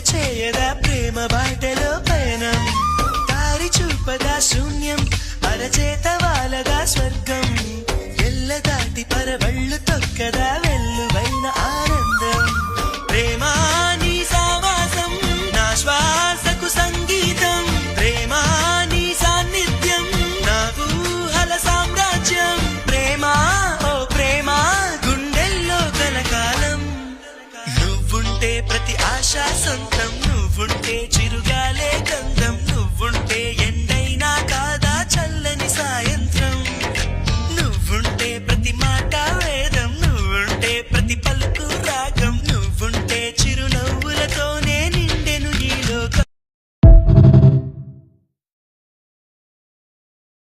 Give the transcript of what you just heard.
చేయదా ప్రేమ బాటలో పయనం దారి చూపదా శూన్యం అరచేత వాలదా స్వర్గం ఎల్ల దాటి పరవళ్ళు తొక్కదా వెల్లువైన ఆనందం ప్రేమ నీ సావాసం నా శ్వాసకు సంగీతం ప్రేమ నీ సాన్నిధ్యం నా ఊహల సామ్రాజ్యం ప్రేమ ఓ ప్రేమ గుండెల్లో కలకాలం నువ్వుంటే ప్రతి ఆశ సొంతం నువ్వుంటే